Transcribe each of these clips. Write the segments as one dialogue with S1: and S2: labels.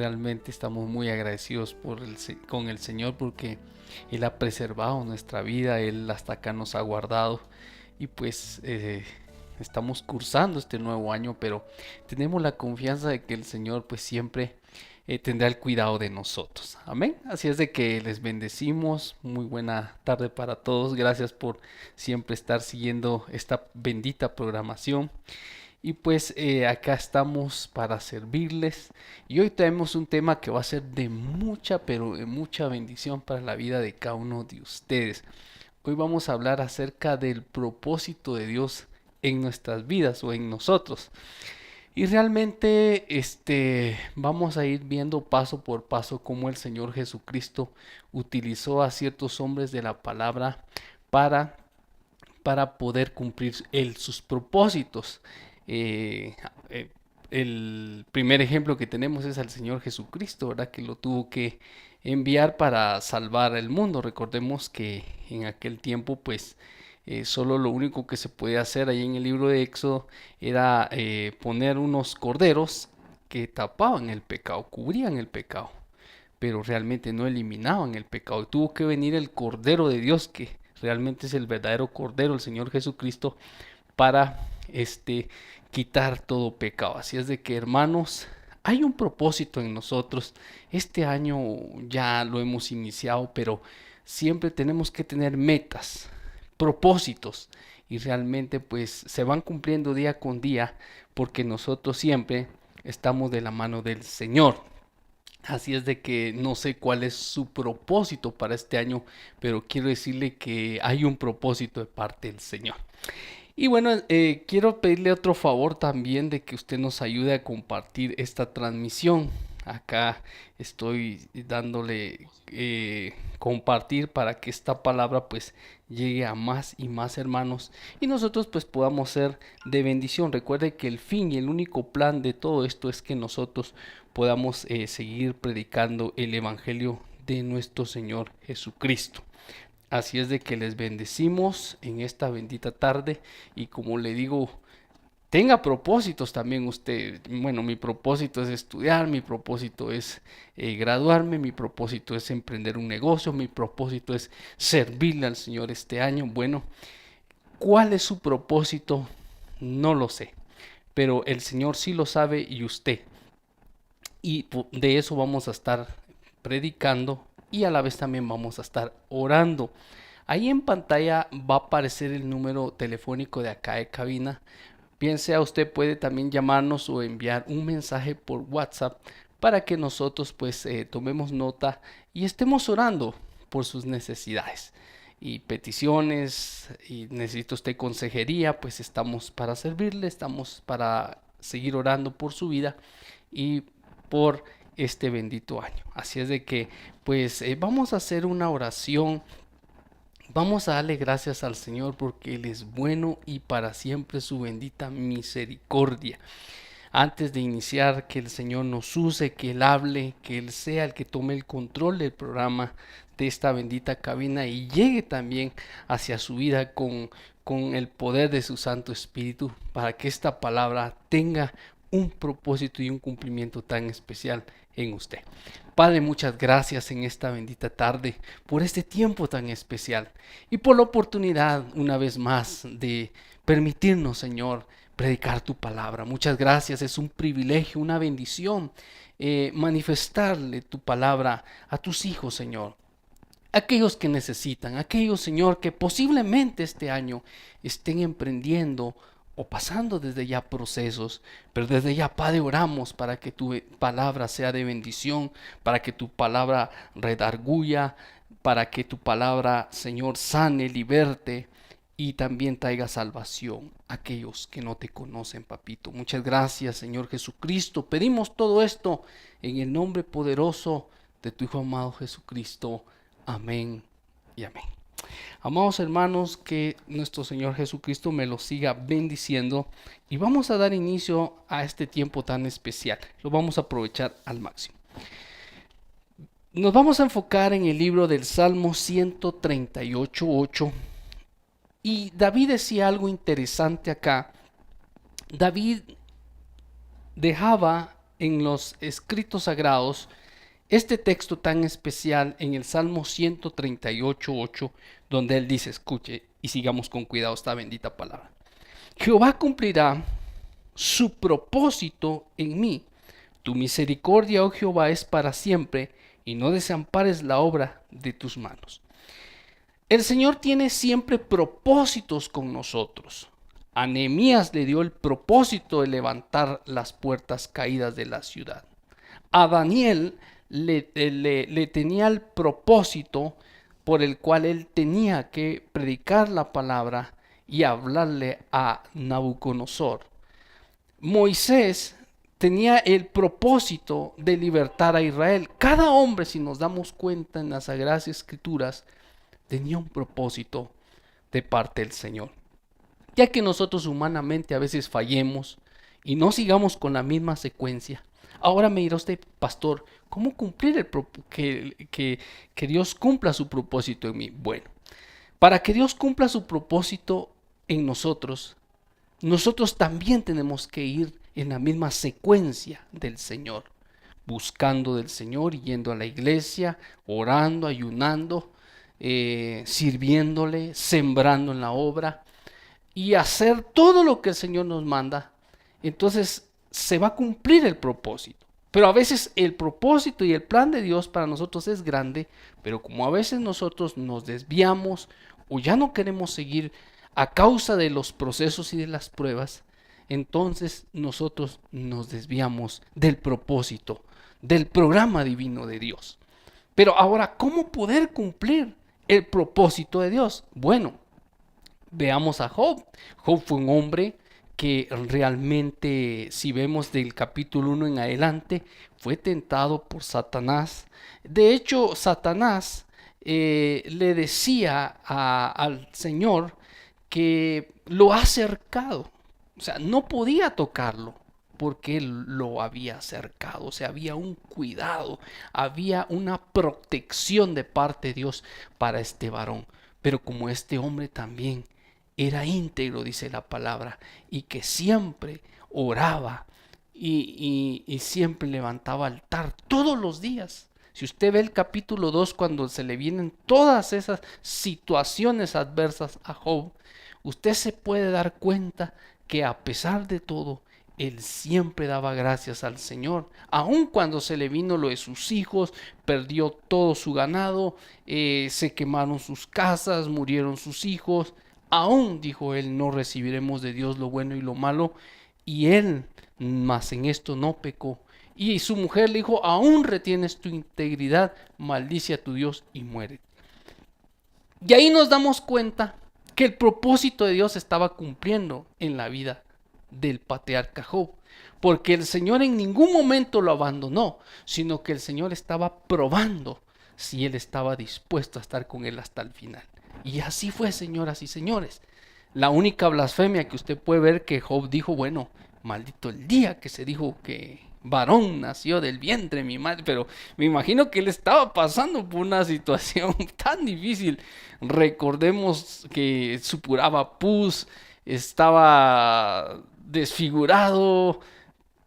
S1: realmente estamos muy agradecidos con el Señor porque Él ha preservado nuestra vida, Él hasta acá nos ha guardado y pues estamos cursando este nuevo año, pero tenemos la confianza de que el Señor pues siempre tendrá el cuidado de nosotros. Amén. Así es de que les bendecimos. Muy buena tarde para todos. Gracias por siempre estar siguiendo esta bendita programación. Y pues acá estamos para servirles. Y hoy tenemos un tema que va a ser de mucha, pero de mucha bendición para la vida de cada uno de ustedes. Hoy vamos a hablar acerca del propósito de Dios en nuestras vidas o en nosotros. Y realmente vamos a ir viendo paso por paso cómo el Señor Jesucristo utilizó a ciertos hombres de la palabra para, para poder cumplir sus propósitos. Eh, eh, el primer ejemplo que tenemos es al Señor Jesucristo, ¿verdad? Que lo tuvo que enviar para salvar el mundo. Recordemos que en aquel tiempo, pues, solo lo único que se podía hacer ahí en el libro de Éxodo era poner unos corderos que tapaban el pecado, cubrían el pecado, pero realmente no eliminaban el pecado. Y tuvo que venir el Cordero de Dios, que realmente es el verdadero Cordero, el Señor Jesucristo, para quitar todo pecado. Así es de que, hermanos, hay un propósito en nosotros. Este año ya lo hemos iniciado, pero siempre tenemos que tener metas, propósitos, y realmente pues se van cumpliendo día con día porque nosotros siempre estamos de la mano del Señor. Así es de que no sé cuál es su propósito para este año, pero quiero decirle que hay un propósito de parte del Señor. Y bueno, quiero pedirle otro favor también de que usted nos ayude a compartir esta transmisión. Acá estoy dándole compartir para que esta palabra pues llegue a más y más hermanos y nosotros pues podamos ser de bendición. Recuerde que el fin y el único plan de todo esto es que nosotros podamos seguir predicando el evangelio de nuestro Señor Jesucristo. Así es de que les bendecimos en esta bendita tarde y como le digo, tenga propósitos también usted. Bueno, mi propósito es estudiar, mi propósito es graduarme, mi propósito es emprender un negocio, mi propósito es servirle al Señor este año. Bueno, ¿cuál es su propósito? No lo sé, pero el Señor sí lo sabe y usted. Y de eso vamos a estar predicando y a la vez también vamos a estar orando. Ahí en pantalla va a aparecer el número telefónico de acá de cabina. Bien sea usted puede también llamarnos o enviar un mensaje por WhatsApp para que nosotros pues tomemos nota y estemos orando por sus necesidades y peticiones y necesita usted consejería, pues estamos para servirle, estamos para seguir orando por su vida y por este bendito año. Así es de que pues vamos a hacer una oración. Vamos a darle gracias al Señor porque Él es bueno y para siempre su bendita misericordia. Antes de iniciar, que el Señor nos use, que Él hable, que Él sea el que tome el control del programa de esta bendita cabina y llegue también hacia su vida con el poder de su Santo Espíritu para que esta palabra tenga un propósito y un cumplimiento tan especial en usted. Padre, muchas gracias en esta bendita tarde por este tiempo tan especial y por la oportunidad una vez más de permitirnos, Señor, predicar tu palabra. Muchas gracias, es un privilegio, una bendición manifestarle tu palabra a tus hijos, Señor. Aquellos que necesitan, aquellos, Señor, que posiblemente este año estén emprendiendo o pasando desde ya procesos, pero desde ya, Padre, oramos para que tu palabra sea de bendición, para que tu palabra redarguya, para que tu palabra, Señor, sane, liberte y también traiga salvación a aquellos que no te conocen, papito. Muchas gracias, Señor Jesucristo. Pedimos todo esto en el nombre poderoso de tu Hijo amado Jesucristo. Amén y amén. Amados hermanos, que nuestro Señor Jesucristo me los siga bendiciendo y vamos a dar inicio a este tiempo tan especial. Lo vamos a aprovechar al máximo. Nos vamos a enfocar en el libro del Salmo 138:8 y David decía algo interesante acá. David dejaba en los escritos sagrados este texto tan especial en el Salmo 138:8, donde él dice, escuche y sigamos con cuidado esta bendita palabra. Jehová cumplirá su propósito en mí. Tu misericordia, oh Jehová, es para siempre, y no desampares la obra de tus manos. El Señor tiene siempre propósitos con nosotros. A Nehemías le dio el propósito de levantar las puertas caídas de la ciudad. A Daniel le tenía el propósito por el cual él tenía que predicar la palabra y hablarle a Nabucodonosor. Moisés tenía el propósito de libertar a Israel. Cada hombre, si nos damos cuenta en las Sagradas Escrituras, tenía un propósito de parte del Señor. Ya que nosotros humanamente a veces fallemos y no sigamos con la misma secuencia. Ahora me dirá usted, pastor, ¿cómo cumplir que Dios cumpla su propósito en mí? Bueno, para que Dios cumpla su propósito en nosotros, nosotros también tenemos que ir en la misma secuencia del Señor, buscando del Señor, yendo a la iglesia, orando, ayunando, sirviéndole, sembrando en la obra y hacer todo lo que el Señor nos manda. Entonces se va a cumplir el propósito. Pero a veces el propósito y el plan de Dios para nosotros es grande, pero como a veces nosotros nos desviamos o ya no queremos seguir a causa de los procesos y de las pruebas, entonces nosotros nos desviamos del propósito, del programa divino de Dios. Pero ahora, ¿cómo poder cumplir el propósito de Dios? Bueno, veamos a Job. Job fue un hombre que realmente, si vemos del capítulo 1 en adelante, fue tentado por Satanás. De hecho, Satanás le decía al Señor que lo ha cercado. O sea, no podía tocarlo porque él lo había cercado. O sea, había un cuidado, había una protección de parte de Dios para este varón. Pero como este hombre también era íntegro, dice la palabra, y que siempre oraba y siempre levantaba altar todos los días. Si usted ve el capítulo 2, cuando se le vienen todas esas situaciones adversas a Job, usted se puede dar cuenta que a pesar de todo, él siempre daba gracias al Señor, aun cuando se le vino lo de sus hijos, perdió todo su ganado, se quemaron sus casas, murieron sus hijos. Aún, dijo él, no recibiremos de Dios lo bueno y lo malo. Y él, mas en esto no pecó. Y su mujer le dijo, aún retienes tu integridad, maldice a tu Dios y muere. Y ahí nos damos cuenta que el propósito de Dios estaba cumpliendo en la vida del patriarca Job. Porque el Señor en ningún momento lo abandonó, sino que el Señor estaba probando si él estaba dispuesto a estar con él hasta el final. Y así fue, señoras y señores. La única blasfemia que usted puede ver que Job dijo, bueno, maldito el día que se dijo que varón nació del vientre de mi madre, pero me imagino que él estaba pasando por una situación tan difícil. Recordemos que supuraba pus, estaba desfigurado,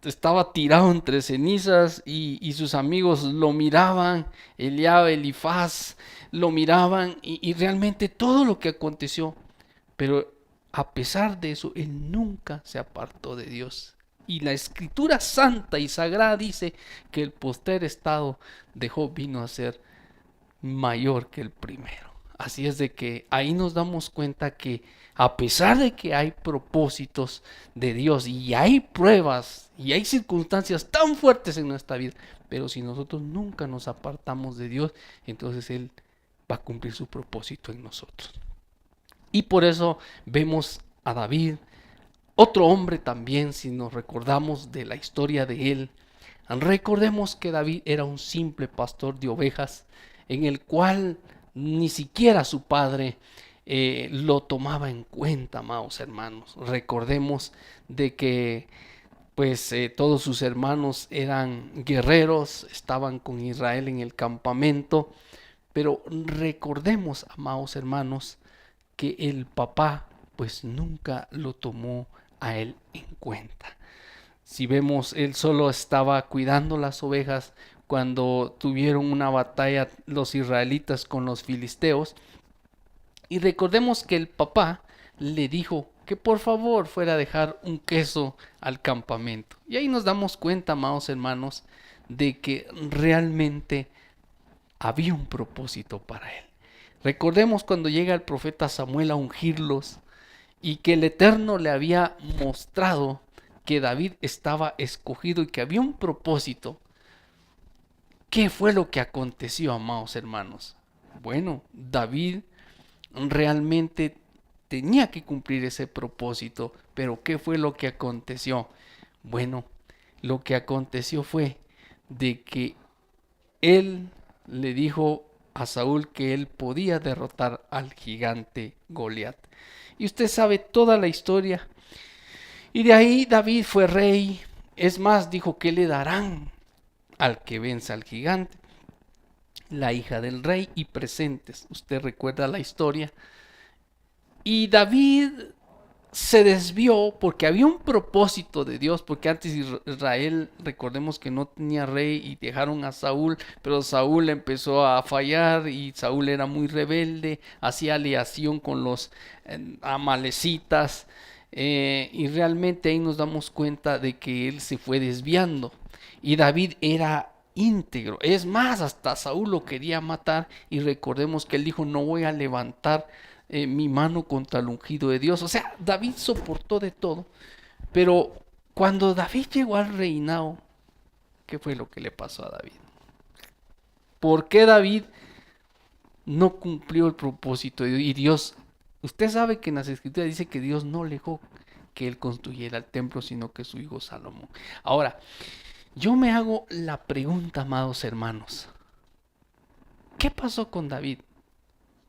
S1: estaba tirado entre cenizas y sus amigos lo miraban, Eliab, Elifaz, lo miraban y realmente todo lo que aconteció. Pero a pesar de eso, él nunca se apartó de Dios. Y la escritura santa y sagrada dice que el postrer estado de Job vino a ser mayor que el primero. Así es de que ahí nos damos cuenta que a pesar de que hay propósitos de Dios y hay pruebas y hay circunstancias tan fuertes en nuestra vida, pero si nosotros nunca nos apartamos de Dios, entonces Él va a cumplir su propósito en nosotros. Y por eso vemos a David, otro hombre también, si nos recordamos de la historia de él. Recordemos que David era un simple pastor de ovejas, en el cual ni siquiera su padre lo tomaba en cuenta, amados hermanos. Recordemos de que pues todos sus hermanos eran guerreros, estaban con Israel en el campamento, pero recordemos, amados hermanos, que el papá pues nunca lo tomó a él en cuenta. Si vemos, él solo estaba cuidando las ovejas cuando tuvieron una batalla los israelitas con los filisteos. Y recordemos que el papá le dijo que por favor fuera a dejar un queso al campamento. Y ahí nos damos cuenta, amados hermanos, de que realmente había un propósito para él. Recordemos cuando llega el profeta Samuel a ungirlos y que el Eterno le había mostrado que David estaba escogido y que había un propósito. ¿Qué fue lo que aconteció, amados hermanos? Bueno, David realmente tenía que cumplir ese propósito, pero ¿qué fue lo que aconteció? Bueno, lo que aconteció fue de que él le dijo a Saúl que él podía derrotar al gigante Goliat. Y usted sabe toda la historia. Y de ahí David fue rey. Es más, dijo que le darán al que venza al gigante, la hija del rey y presentes. Usted recuerda la historia. Y David se desvió porque había un propósito de Dios, porque antes Israel, recordemos que no tenía rey y dejaron a Saúl, pero Saúl empezó a fallar y Saúl era muy rebelde, hacía aliación con los amalecitas, y realmente ahí nos damos cuenta de que él se fue desviando y David era íntegro. Es más, hasta Saúl lo quería matar y recordemos que él dijo: no voy a levantar mi mano contra el ungido de Dios. O sea, David soportó de todo, pero cuando David llegó al reinado, ¿qué fue lo que le pasó a David? ¿Por qué David no cumplió el propósito de Dios? Y Dios, usted sabe que en las escrituras dice que Dios no le dejó que él construyera el templo, sino que su hijo Salomón. Ahora, yo me hago la pregunta, amados hermanos, ¿qué pasó con David?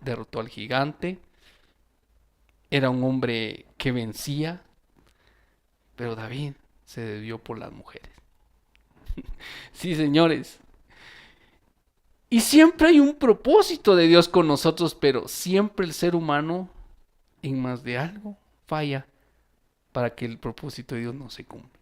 S1: Derrotó al gigante, era un hombre que vencía, pero David se desvió por las mujeres. Sí, señores. Y siempre hay un propósito de Dios con nosotros, pero siempre el ser humano, en más de algo, falla para que el propósito de Dios no se cumpla.